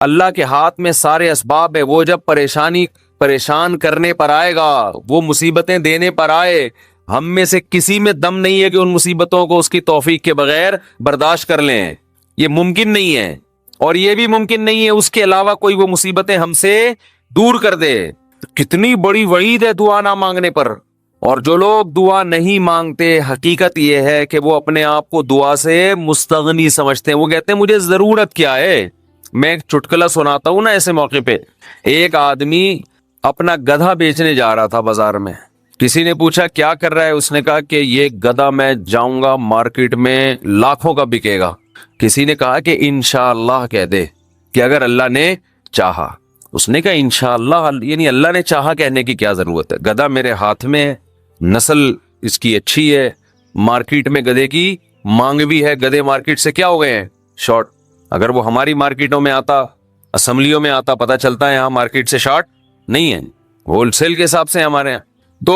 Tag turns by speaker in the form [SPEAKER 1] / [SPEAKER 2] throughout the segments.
[SPEAKER 1] اللہ کے ہاتھ میں سارے اسباب ہے. وہ جب پریشان کرنے پر آئے گا، وہ مصیبتیں دینے پر آئے، ہم میں سے کسی میں دم نہیں ہے کہ ان مصیبتوں کو اس کی توفیق کے بغیر برداشت کر لیں. یہ ممکن نہیں ہے. اور یہ بھی ممکن نہیں ہے اس کے علاوہ کوئی وہ مصیبتیں ہم سے دور کر دے. کتنی بڑی وعید ہے دعا نہ مانگنے پر. اور جو لوگ دعا نہیں مانگتے، حقیقت یہ ہے کہ وہ اپنے آپ کو دعا سے مستغنی سمجھتے ہیں. وہ کہتے ہیں مجھے ضرورت کیا ہے. میں ایک چٹکلا سناتا ہوں نا ایسے موقع پہ. ایک آدمی اپنا گدھا بیچنے جا رہا تھا بازار میں. کسی نے پوچھا کیا کر رہا ہے؟ اس نے کہا کہ یہ گدھا میں جاؤں گا مارکیٹ میں لاکھوں کا بکے گا. کسی نے کہا کہ انشاءاللہ کہہ دے کہ اگر اللہ نے چاہا. اس نے کہا انشاءاللہ، یعنی اللہ نے چاہا کہنے کی کیا ضرورت ہے؟ گدھا میرے ہاتھ میں ہے، نسل اس کی اچھی ہے، مارکیٹ میں گدھے کی مانگ بھی ہے. گدھے مارکیٹ سے کیا ہو گئے ہیں؟ شارٹ. اگر وہ ہماری مارکیٹوں میں آتا، اسمبلیوں میں آتا، پتہ چلتا ہے یہاں مارکیٹ سے شارٹ نہیں ہے، ہول سیل کے حساب سے ہمارے یہاں. تو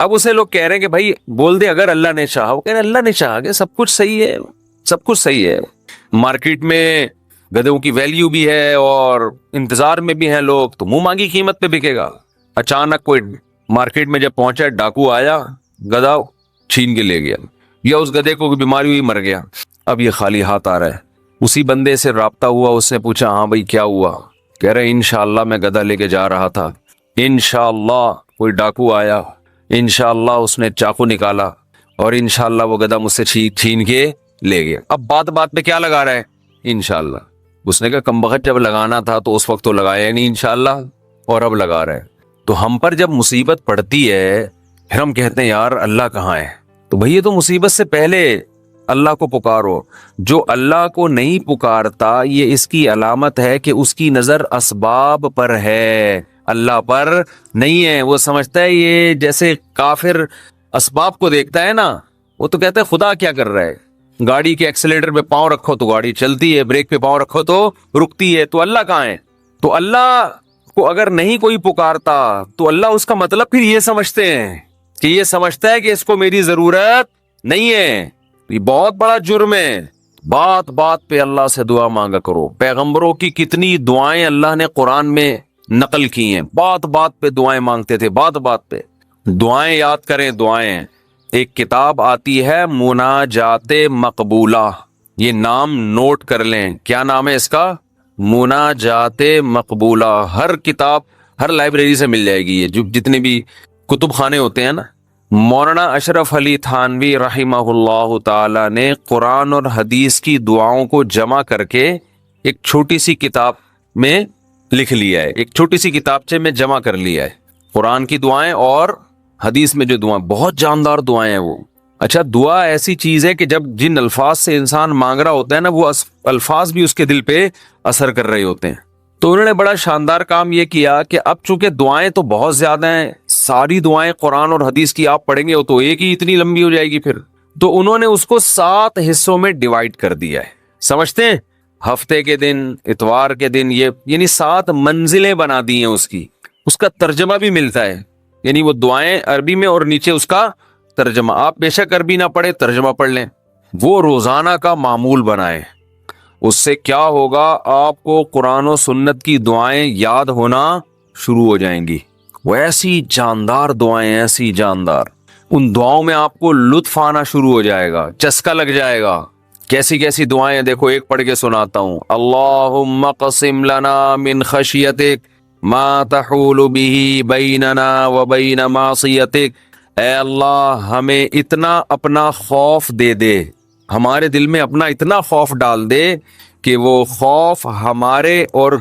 [SPEAKER 1] اب اسے لوگ کہہ رہے ہیں کہ بھائی بول دے اگر اللہ نے چاہا. وہ کہہ رہے ہیں اللہ نے چاہا کہ سب کچھ صحیح ہے، سب کچھ صحیح ہے. مارکیٹ میں گدھوں کی ویلیو بھی ہے اور انتظار میں بھی ہیں لوگ، تو منہ مانگی قیمت پہ بکے گا. اچانک کوئی مارکیٹ میں جب پہنچا، ڈاکو آیا، گدھا چھین کے لے گیا، یا اس گدھے کو بیماری ہوئی مر گیا. اب یہ خالی ہاتھ آ رہا ہے. اسی بندے سے رابطہ ہوا، اس نے پوچھا ہاں بھائی کیا ہوا؟ کہہ رہے انشاءاللہ میں گدھا لے کے جا رہا تھا، انشاءاللہ کوئی ڈاکو آیا، انشاءاللہ اس نے چاقو نکالا، اور انشاءاللہ وہ گدھا مجھ سے چھین کے لے گیا. اب بات پہ کیا لگا رہا ہے؟ انشاءاللہ. اس نے کہا کمبخت جب لگانا تھا تو اس وقت تو لگایا نہیں انشاءاللہ، اور اب لگا رہا ہے. تو ہم پر جب مصیبت پڑتی ہے پھر ہم کہتے ہیں یار اللہ کہاں ہے؟ تو بھئی یہ تو مصیبت سے پہلے اللہ کو پکارو. جو اللہ کو نہیں پکارتا یہ اس کی علامت ہے کہ اس کی نظر اسباب پر ہے، اللہ پر نہیں ہے. وہ سمجھتا ہے یہ جیسے کافر اسباب کو دیکھتا ہے نا، وہ تو کہتا ہے خدا کیا کر رہا ہے؟ گاڑی کے ایکسیلیٹر پہ پاؤں رکھو تو گاڑی چلتی ہے، بریک پہ پاؤں رکھو تو رکتی ہے. تو اللہ کہاں ہے؟ تو اللہ کو اگر نہیں کوئی پکارتا تو اللہ اس کا مطلب پھر یہ سمجھتے ہیں کہ یہ سمجھتا ہے کہ اس کو میری ضرورت نہیں ہے. یہ بہت بڑا جرم ہے. بات پہ اللہ سے دعا مانگا کرو. پیغمبروں کی کتنی دعائیں اللہ نے قرآن میں نقل کی ہیں. بات پہ دعائیں مانگتے تھے، بات پہ دعائیں یاد کریں. دعائیں، ایک کتاب آتی ہے مناجات مقبولہ، یہ نام نوٹ کر لیں. کیا نام ہے اس کا؟ مناجات مقبولہ. ہر کتاب، ہر لائبریری سے مل جائے گی. یہ جو جتنے بھی کتب خانے ہوتے ہیں نا، مولانا اشرف علی تھانوی رحمہ اللہ تعالی نے قرآن اور حدیث کی دعاؤں کو جمع کر کے ایک چھوٹی سی کتاب میں لکھ لیا ہے. ایک چھوٹی سی کتابچے میں جمع کر لیا ہے قرآن کی دعائیں اور حدیث میں جو دعائیں. بہت جاندار دعائیں ہیں وہ. اچھا، دعا ایسی چیز ہے کہ جب جن الفاظ سے انسان مانگ رہا ہوتا ہے نا، وہ الفاظ بھی اس کے دل پہ اثر کر رہے ہوتے ہیں. تو انہوں نے بڑا شاندار کام یہ کیا کہ اب چونکہ دعائیں تو بہت زیادہ ہیں، ساری دعائیں قرآن اور حدیث کی آپ پڑھیں گے تو ایک ہی اتنی لمبی ہو جائے گی پھر. تو انہوں نے اس کو 7 حصوں میں ڈیوائیڈ کر دیا ہے. سمجھتے ہیں؟ ہفتے کے دن، اتوار کے دن، یہ یعنی 7 منزلیں بنا دی ہیں اس کی. اس کا ترجمہ بھی ملتا ہے، یعنی وہ دعائیں عربی میں اور نیچے اس کا ترجمہ. آپ بے شک عربی نہ پڑھیں، ترجمہ پڑھ لیں. وہ روزانہ کا معمول بنائیں. اس سے کیا ہوگا؟ آپ کو قرآن و سنت کی دعائیں یاد ہونا شروع ہو جائیں گی. وہ ایسی جاندار دعائیں، ایسی جاندار. ان دعاؤں میں آپ کو لطف آنا شروع ہو جائے گا، چسکا لگ جائے گا. کیسی دعائیں دیکھو، ایک پڑھ کے سناتا ہوں. اللہم قسم لنا من خشیتک ما تحول به بیننا وبین معصیتک. اے اللہ ہمیں اتنا اپنا خوف دے دے، ہمارے دل میں اپنا اتنا خوف ڈال دے کہ وہ خوف ہمارے اور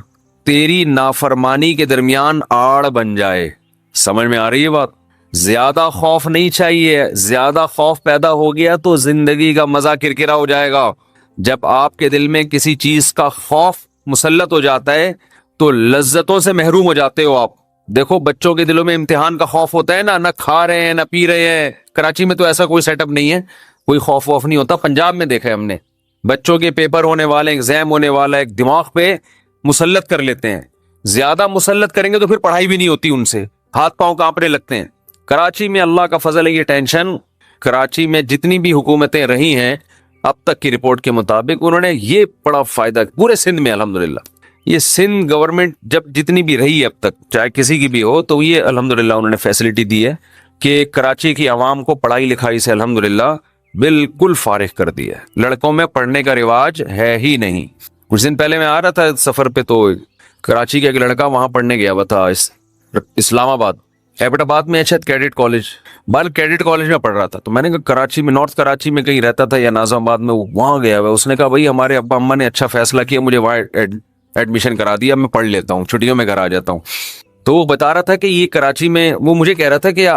[SPEAKER 1] تیری نافرمانی کے درمیان آڑ بن جائے. سمجھ میں آ رہی ہے بات؟ زیادہ خوف نہیں چاہیے. زیادہ خوف پیدا ہو گیا تو زندگی کا مزہ کرکرا ہو جائے گا. جب آپ کے دل میں کسی چیز کا خوف مسلط ہو جاتا ہے تو لذتوں سے محروم ہو جاتے ہو آپ. دیکھو بچوں کے دلوں میں امتحان کا خوف ہوتا ہے نا، نہ کھا رہے ہیں نہ پی رہے ہیں. کراچی میں تو ایسا کوئی سیٹ اپ نہیں ہے، کوئی خوف ووف نہیں ہوتا. پنجاب میں دیکھا ہے ہم نے، بچوں کے پیپر ہونے والے، ایگزام ہونے والا، ایک دماغ پہ مسلط کر لیتے ہیں. زیادہ مسلط کریں گے تو پھر پڑھائی بھی نہیں ہوتی، ان سے ہاتھ پاؤں کانپنے لگتے ہیں. کراچی میں اللہ کا فضل ہے، یہ ٹینشن. کراچی میں جتنی بھی حکومتیں رہی ہیں اب تک کی رپورٹ کے مطابق انہوں نے یہ بڑا فائدہ پورے سندھ میں الحمدللہ یہ سندھ گورنمنٹ جب جتنی بھی رہی ہے اب تک، چاہے کسی کی بھی ہو، تو یہ الحمدللہ انہوں نے فیسلٹی دی ہے کہ کراچی کی عوام کو پڑھائی لکھائی سے الحمدللہ بالکل فارغ کر دی ہے. لڑکوں میں پڑھنے کا رواج ہے ہی نہیں. کچھ دن پہلے میں آ رہا تھا سفر پہ، تو کراچی کا ایک لڑکا وہاں پڑھنے گیا ہوا تھا اسلام آباد، ایبٹ آباد میں اچھا کیڈٹ کالج، کیڈٹ کالج میں پڑھ رہا تھا. تو میں نے کہا کراچی میں، نارتھ کراچی میں کہیں رہتا تھا یا ناظم آباد میں، وہاں گیا ہوا. اس نے کہا بھائی ہمارے ابا اماں نے اچھا فیصلہ کیا، مجھے وہاں ایڈمیشن کرا دیا، میں پڑھ لیتا ہوں، چھٹیوں میں گھر آ جاتا ہوں. تو وہ بتا رہا تھا کہ یہ کراچی میں، وہ مجھے کہہ رہا تھا کہ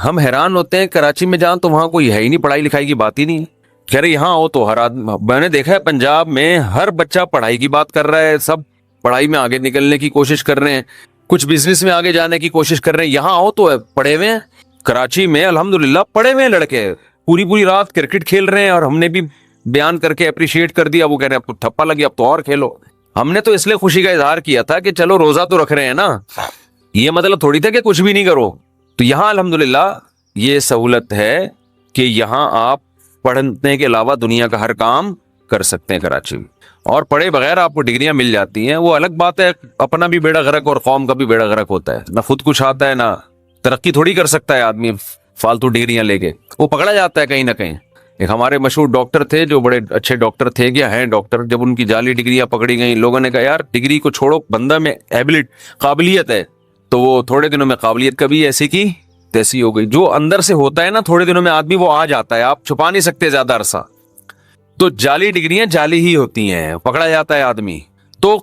[SPEAKER 1] ہم حیران ہوتے ہیں کراچی میں جان تو وہاں کوئی ہے ہی نہیں، پڑھائی لکھائی کی بات ہی نہیں ہے. کہہ رہے یہاں ہو تو ہر آدمی، میں نے دیکھا ہے پنجاب میں ہر بچہ پڑھائی کی بات کر رہا ہے، سب پڑھائی میں آگے نکلنے کی کوشش کر رہے ہیں، کچھ بزنس میں آگے جانے کی کوشش کر رہے ہیں. یہاں آؤ تو پڑھے ہوئے ہیں. کراچی میں الحمدللہ پڑھے ہوئے لڑکے پوری رات کرکٹ کھیل رہے ہیں، اور ہم نے بھی بیان کر کے اپریشیٹ کر دیا. وہ کہہ رہے ہیں اب تو ٹھپا لگی، اب تو اور کھیلو. ہم نے تو اس لیے خوشی کا اظہار کیا تھا کہ چلو روزہ تو رکھ رہے ہیں نا، یہ مطلب تھوڑی تھا کہ کچھ بھی نہیں کرو. تو یہاں الحمدللہ یہ سہولت ہے کہ یہاں آپ پڑھنے کے علاوہ دنیا کا ہر کام کر سکتے ہیں کراچی میں، اور پڑھے بغیر آپ کو ڈگریاں مل جاتی ہیں. وہ الگ بات ہے، اپنا بھی بیڑا غرق اور قوم کا بھی بیڑا غرق ہوتا ہے. نہ خود کچھ آتا ہے، نہ ترقی تھوڑی کر سکتا ہے آدمی فالتو ڈگریاں لے کے، وہ پکڑا جاتا ہے کہیں نہ کہیں. ایک ہمارے مشہور ڈاکٹر تھے جو بڑے اچھے ڈاکٹر تھے، کیا ہیں ڈاکٹر، جب ان کی جعلی ڈگریاں پکڑی گئیں، لوگوں نے کہا یار ڈگری کو چھوڑو، بندہ میں قابلیت ہے. تو وہ تھوڑے دنوں میں قابلیت کبھی ایسی کی تیسی ہو گئی. جو اندر سے ہوتا ہے نا تھوڑے دنوں میں آدمی وہ آ جاتا ہے، آپ چھپا نہیں سکتے زیادہ عرصہ. تو جعلی ڈگریاں جعلی ہی ہوتی ہیں، پکڑا جاتا ہے آدمی. تو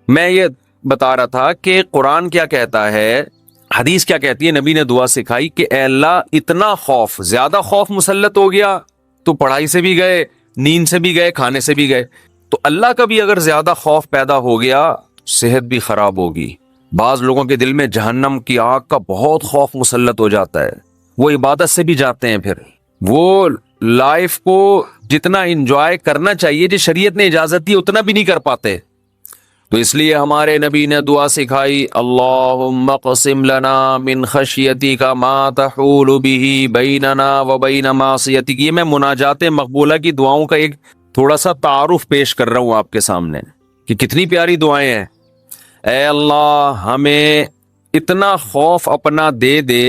[SPEAKER 1] میں یہ بتا رہا تھا کہ قرآن کیا کہتا ہے، حدیث کیا کہتی ہے، نبی نے دعا سکھائی کہ اے اللہ اتنا خوف، زیادہ خوف مسلط ہو گیا تو پڑھائی سے بھی گئے، نیند سے بھی گئے، کھانے سے بھی گئے. تو اللہ کا بھی اگر زیادہ خوف پیدا ہو گیا صحت بھی خراب ہوگی. بعض لوگوں کے دل میں جہنم کی آگ کا بہت خوف مسلط ہو جاتا ہے، وہ عبادت سے بھی جاتے ہیں، پھر وہ لائف کو جتنا انجوائے کرنا چاہیے جو شریعت نے اجازت دی اتنا بھی نہیں کر پاتے. تو اس لیے ہمارے نبی نے دعا سکھائی، اللہم اقسم لنا من خشیتک ما تحول به بیننا وبین معصیتک. یہ میں مناجات مقبولہ کی دعاؤں کا ایک تھوڑا سا تعارف پیش کر رہا ہوں آپ کے سامنے کہ کتنی پیاری دعائیں ہیں. اے اللہ ہمیں اتنا خوف اپنا دے دے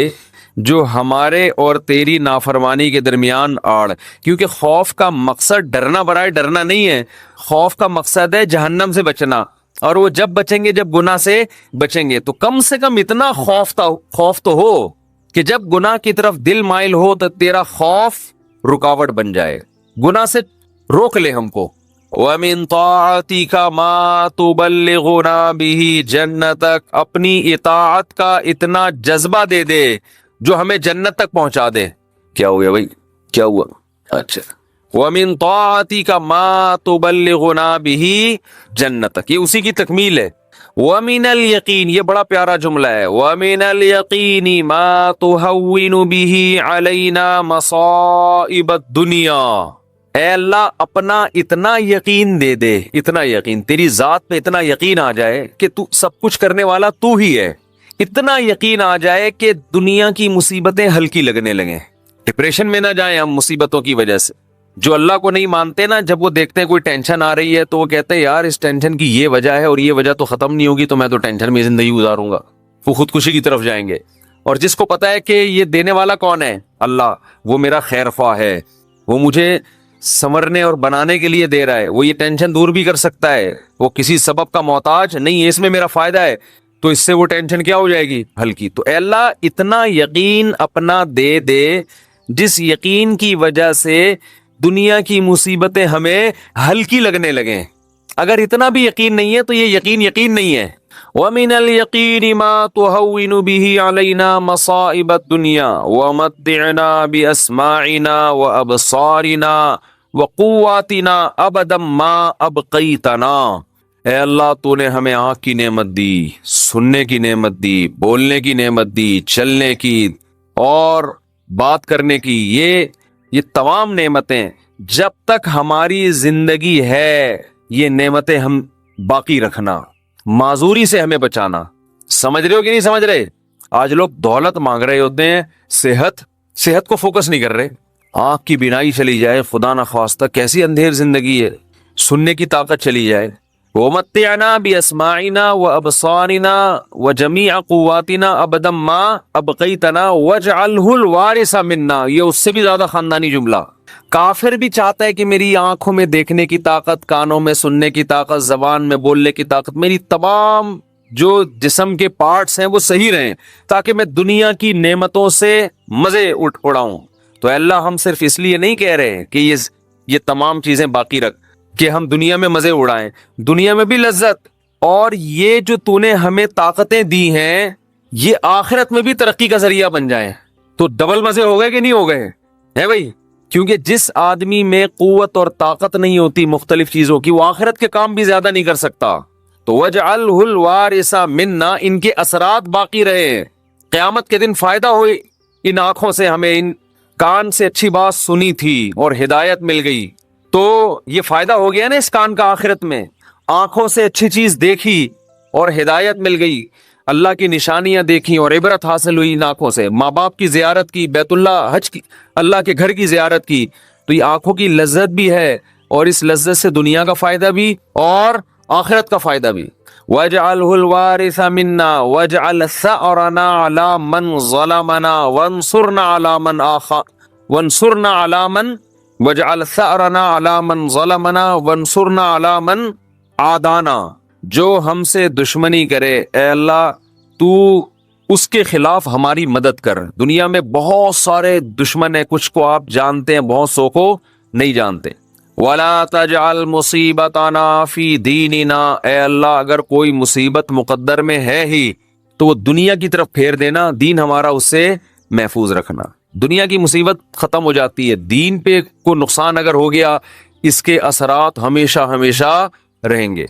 [SPEAKER 1] جو ہمارے اور تیری نافرمانی کے درمیان آڑ. کیونکہ خوف کا مقصد ڈرنا برائے ڈرنا نہیں ہے، خوف کا مقصد ہے جہنم سے بچنا. اور وہ جب بچیں گے جب گناہ سے بچیں گے. تو کم سے کم اتنا خوف تو ہو کہ جب گناہ کی طرف دل مائل ہو تو تیرا خوف رکاوٹ بن جائے، گناہ سے روک لے ہم کو. وَمِن طَاعَتِكَ مَا تُبَلِّغُنَا بِهِ جَنَّتَكَ. اپنی اطاعت کا اتنا جذبہ دے دے جو ہمیں جنت تک پہنچا دے. کیا ہو گیا بھائی، کیا ہوا؟ اچھا، وَمِن طَاعَتِكَ مَا تُبَلِّغُنَا بِهِ جَنَّتَكَ، یہ اسی کی تکمیل ہے. وَمِنَ الْيَقِينِ، یہ بڑا پیارا جملہ ہے، وَمِنَ الْيَقِينِ مَا تُهَوِّنُ بِهِ عَلَيْنَا مَصَائِبَ الدُّنْيَا. اے اللہ اپنا اتنا یقین دے دے، اتنا یقین، تیری ذات پہ اتنا یقین آ جائے کہ تو سب کچھ کرنے والا تو ہی ہے. اتنا یقین آ جائے کہ دنیا کی مصیبتیں ہلکی لگنے لگیں، ڈپریشن میں نہ جائیں ہم مصیبتوں کی وجہ سے. جو اللہ کو نہیں مانتے نا، جب وہ دیکھتے ہیں کوئی ٹینشن آ رہی ہے تو وہ کہتے ہیں یار اس ٹینشن کی یہ وجہ ہے اور یہ وجہ تو ختم نہیں ہوگی، تو میں تو ٹینشن میں زندگی گزاروں گا. وہ خودکشی کی طرف جائیں گے. اور جس کو پتا ہے کہ یہ دینے والا کون ہے، اللہ، وہ میرا خیر خواہ ہے، وہ مجھے سنورنے اور بنانے کے لیے دے رہا ہے، وہ یہ ٹینشن دور بھی کر سکتا ہے، وہ کسی سبب کا محتاج نہیں ہے، اس میں میرا فائدہ ہے، تو اس سے وہ ٹینشن کیا ہو جائے گی، ہلکی. تو اے اللہ اتنا یقین اپنا دے دے جس یقین کی وجہ سے دنیا کی مصیبتیں ہمیں ہلکی لگنے لگیں. اگر اتنا بھی یقین نہیں ہے تو یہ یقین نہیں ہے. وَمِنَ الْيَقِينِ مَا تُهَوِّنُ بِهِ عَلَيْنَا مَصَائِبَ الدُّنْيَا وَمَتِّعْنَا بِأَسْمَاعِنَا وَأَبْصَارِنَا وَقُوَّاتِنَا أَبَدًا مَا أَبْقَيْتَنَا. اے اللہ تو نے ہمیں آنکھ کی نعمت دی، سننے کی نعمت دی، بولنے کی نعمت دی، چلنے کی اور بات کرنے کی، یہ تمام نعمتیں جب تک ہماری زندگی ہے یہ نعمتیں ہم باقی رکھنا، معذوری سے ہمیں بچانا. سمجھ رہے ہو کہ نہیں سمجھ رہے؟ آج لوگ دولت مانگ رہے ہوتے ہیں، صحت کو فوکس نہیں کر رہے. آنکھ کی بینائی چلی جائے خدا نہ خواستہ، کیسی اندھیر زندگی ہے. سننے کی طاقت چلی جائے، ومتعنا بأسماعنا وأبصارنا وجميع قواتنا أبدا ما أبقيتنا واجعله الوارث منا. یہ اس سے بھی زیادہ خاندانی جملہ. کافر بھی چاہتا ہے کہ میری آنکھوں میں دیکھنے کی طاقت، کانوں میں سننے کی طاقت، زبان میں بولنے کی طاقت، میری تمام جو جسم کے پارٹس ہیں وہ صحیح رہیں تاکہ میں دنیا کی نعمتوں سے مزے اڑاؤں. تو اے اللہ ہم صرف اس لیے نہیں کہہ رہے کہ یہ تمام چیزیں باقی رکھ کہ ہم دنیا میں مزے اڑائیں، دنیا میں بھی لذت، اور یہ جو تو نے ہمیں طاقتیں دی ہیں یہ آخرت میں بھی ترقی کا ذریعہ بن جائیں. تو ڈبل مزے ہو گئے کہ نہیں ہو گئے ہے بھائی؟ کیونکہ جس آدمی میں قوت اور طاقت نہیں ہوتی مختلف چیزوں کی، وہ آخرت کے کام بھی زیادہ نہیں کر سکتا. تو وَاجْعَلْهُ الْوَارِثَ مِنَّا، ان کے اثرات باقی رہے، قیامت کے دن فائدہ ہوئے. ان آنکھوں سے ہمیں، ان کان سے اچھی بات سنی تھی اور ہدایت مل گئی، تو یہ فائدہ ہو گیا نا اس کان کا آخرت میں. آنکھوں سے اچھی چیز دیکھی اور ہدایت مل گئی، اللہ کی نشانیاں دیکھی اور عبرت حاصل ہوئی ان آنکھوں سے. ماں باپ کی زیارت کی، بیت اللہ، حج کی، اللہ کے گھر کی زیارت کی. تو یہ آنکھوں کی لذت بھی ہے، اور اس لذت سے دنیا کا فائدہ بھی اور آخرت کا فائدہ بھی. وَاجْعَلْهُ الْوَارِثَ مِنَّا وَاجْعَلْ ثَأْرَنَا عَلَى مَنْ ظَلَمَنَا وَانصُرْنَا عَلَى مَنْ وَانصُرْنَا عَلَى مَنْ وَاجْعَلْ ثَأْرَنَا عَلَى مَنْ ظَلَمَنَا وَانصُرْنَا عَلَى مَنْ عَادَانَا. جو ہم سے دشمنی کرے اے اللہ تو اس کے خلاف ہماری مدد کر. دنیا میں بہت سارے دشمن ہیں، کچھ کو آپ جانتے ہیں، بہت سو کو نہیں جانتے. وَلَا تَجْعَلْ مُصِيبَتَنَا فِي دِينِنَا، اے اللہ اگر کوئی مصیبت مقدر میں ہے ہی تو وہ دنیا کی طرف پھیر دینا، دین ہمارا اس سے محفوظ رکھنا. دنیا کی مصیبت ختم ہو جاتی ہے، دین پہ کوئی نقصان اگر ہو گیا اس کے اثرات ہمیشہ ہمیشہ رہیں گے.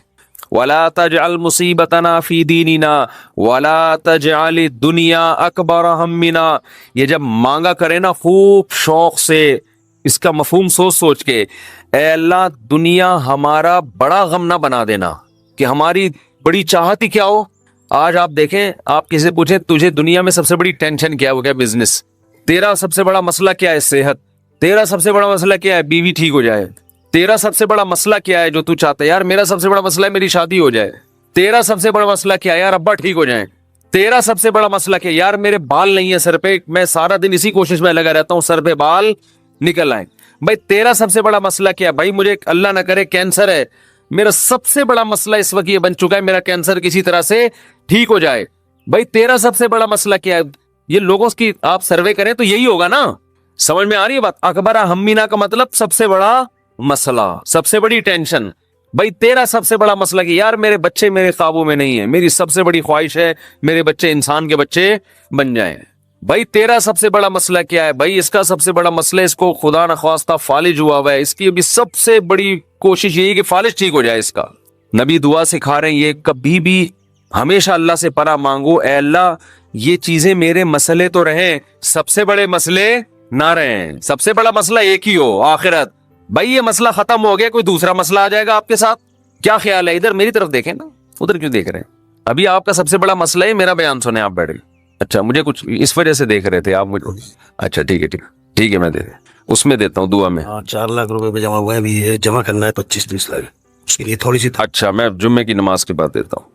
[SPEAKER 1] وَلَا تَجْعَلْ مُصِيبَتَنَا فِي دِينِنَا وَلَا تَجْعَلِ الدُّنْيَا أَكْبَرَ هَمِّنَا. یہ جب مانگا کرے نا خوب شوق سے، اس کا مفہوم سوچ سوچ کے، اے اللہ دنیا ہمارا بڑا غم نہ بنا دینا کہ ہماری بڑی چاہت ہی کیا ہو. آج آپ دیکھیں، آپ کسی سے پوچھیں تجھے دنیا میں سب سے بڑی ٹینشن کیا ہے، وہ کیا بزنس. تیرا سب سے بڑا مسئلہ کیا ہے، صحت. تیرا سب سے بڑا مسئلہ کیا ہے، بیوی ٹھیک ہو جائے. تیرا سب سے بڑا مسئلہ کیا ہے جو تو چاہتا ہے، یار میرا سب سے بڑا مسئلہ ہے میری شادی ہو جائے. تیرا سب سے بڑا مسئلہ کیا ہے، یار ابا ٹھیک ہو جائیں. تیرا سب سے بڑا مسئلہ کیا ہے، یار میرے بال نہیں ہے سر پہ، میں سارا دن اسی کوشش میں لگا رہتا ہوں سر پہ بال نکل آئیں. بھائی تیرا سب سے بڑا مسئلہ کیا ہے، بھائی مجھے اللہ نہ کرے کینسر ہے، میرا سب سے بڑا مسئلہ اس وقت یہ بن چکا ہے میرا کینسر کسی طرح سے ٹھیک ہو جائے. بھائی تیرا سب سے بڑا مسئلہ کیا ہے. یہ لوگوں کی آپ سروے کریں تو یہی ہوگا نا. سمجھ میں آ رہی ہے بات؟ اکبر ہمینا کا مطلب سب سے بڑا مسئلہ، سب سے بڑی ٹینشن. بھائی تیرا سب سے بڑا مسئلہ کہ یار میرے بچے میرے قابو میں نہیں ہیں، میری سب سے بڑی خواہش ہے میرے بچے انسان کے بچے بن جائیں. بھائی تیرا سب سے بڑا مسئلہ کیا ہے، بھائی اس کا سب سے بڑا مسئلہ اس کو خدا نخواستہ فالج ہوا ہوا ہے، اس کی ابھی سب سے بڑی کوشش یہی کہ فالج ٹھیک ہو جائے اس کا. نبی دعا سکھا رہے ہیں یہ کبھی بھی ہمیشہ اللہ سے پناہ مانگو، اے اللہ یہ چیزیں میرے مسئلے تو رہیں، سب سے بڑے مسئلے نہ رہیں، سب سے بڑا مسئلہ ایک ہی ہو، آخرت. بھائی یہ مسئلہ ختم ہو گیا، کوئی دوسرا مسئلہ آ جائے گا آپ کے ساتھ. کیا خیال ہے؟ ادھر میری طرف دیکھیں نا، ادھر کیوں دیکھ رہے ہیں؟ ابھی آپ کا سب سے بڑا مسئلہ ہے میرا بیان سنیں آپ بیٹھ گئے. اچھا مجھے کچھ اس وجہ سے دیکھ رہے تھے آپ مجھے. اچھا ٹھیک ہے ٹھیک ہے میں اس میں دیتا ہوں دعا میں.
[SPEAKER 2] 4 لاکھ روپے جمع ہوا ہے، ابھی یہ جمع کرنا ہے 25-30 لاکھ، اس کے لیے تھوڑی سی.
[SPEAKER 1] اچھا میں جمعے کی نماز کے بعد دیتا ہوں.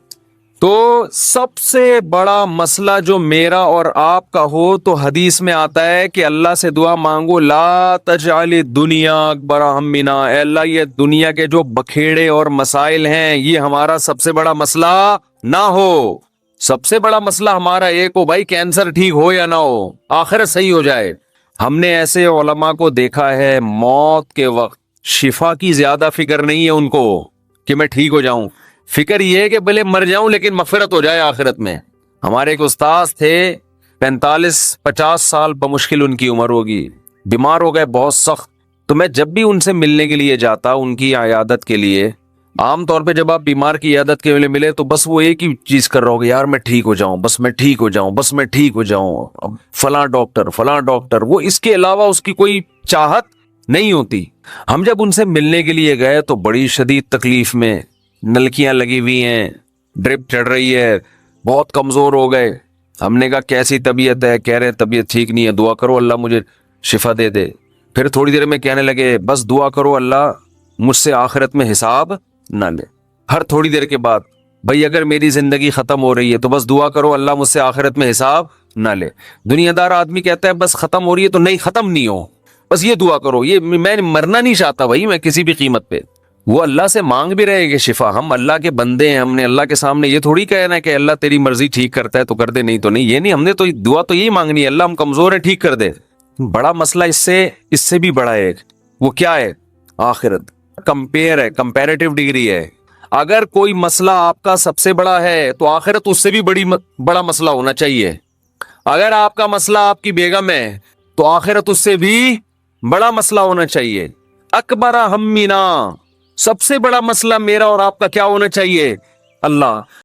[SPEAKER 1] تو سب سے بڑا مسئلہ جو میرا اور آپ کا ہو تو حدیث میں آتا ہے کہ اللہ سے دعا مانگو، لا تجعل الدنیا اکبر ہمنا، اے اللہ یہ دنیا کے جو بکھیڑے اور مسائل ہیں یہ ہمارا سب سے بڑا مسئلہ نہ ہو. سب سے بڑا مسئلہ ہمارا ایک ہو، بھائی کینسر ٹھیک ہو یا نہ ہو، آخرت صحیح ہو جائے. ہم نے ایسے علماء کو دیکھا ہے موت کے وقت شفا کی زیادہ فکر نہیں ہے ان کو کہ میں ٹھیک ہو جاؤں، فکر یہ ہے کہ بھلے مر جاؤں لیکن مغفرت ہو جائے آخرت میں. ہمارے ایک استاذ تھے 45-50 سال بمشکل ان کی عمر ہوگی، بیمار ہو گئے بہت سخت. تو میں جب بھی ان سے ملنے کے لیے جاتا ان کی عیادت کے لیے، عام طور پہ جب آپ بیمار کی عیادت کے لیے ملے تو بس وہ ایک ہی چیز کر رہا ہوگا، یار میں ٹھیک ہو جاؤں، بس میں ٹھیک ہو جاؤں، بس میں ٹھیک ہو جاؤں، فلاں ڈاکٹر. وہ اس کے علاوہ اس کی کوئی چاہت نہیں ہوتی. ہم جب ان سے ملنے کے لیے گئے تو بڑی شدید تکلیف میں، نلکیاں لگی ہوئی ہیں، ڈرپ چڑھ رہی ہے، بہت کمزور ہو گئے. ہم نے کہا کیسی طبیعت ہے؟ کہہ رہے طبیعت ٹھیک نہیں ہے، دعا کرو اللہ مجھے شفا دے دے. پھر تھوڑی دیر میں کہنے لگے بس دعا کرو اللہ مجھ سے آخرت میں حساب نہ لے. ہر تھوڑی دیر کے بعد بھائی اگر میری زندگی ختم ہو رہی ہے تو بس دعا کرو اللہ مجھ سے آخرت میں حساب نہ لے. دنیا دار آدمی کہتا ہے بس ختم ہو رہی ہے تو نہیں ختم نہیں ہو, بس یہ دعا کرو, یہ میں مرنا نہیں چاہتا بھائی میں کسی بھی قیمت پہ. وہ اللہ سے مانگ بھی رہے کہ شفا, ہم اللہ کے بندے ہیں, ہم نے اللہ کے سامنے یہ تھوڑی کہنا ہے کہ اللہ تیری مرضی ٹھیک کرتا ہے تو کر دے, نہیں تو نہیں, یہ نہیں, ہم نے تو دعا تو یہی مانگنی ہے اللہ ہم کمزور ہیں ٹھیک کر دے. بڑا مسئلہ اس سے بھی بڑا ہے, وہ کیا ہے؟ آخرت. کمپیئر ہے, کمپیریٹیو ڈگری ہے. اگر کوئی مسئلہ آپ کا سب سے بڑا ہے تو آخرت اس سے بھی بڑا مسئلہ ہونا چاہیے. اگر آپ کا مسئلہ آپ کی بیگم ہے تو آخرت اس سے بھی بڑا مسئلہ ہونا چاہیے. اکبر ہمنا, سب سے بڑا مسئلہ میرا اور آپ کا کیا ہونا چاہیے؟ اللہ.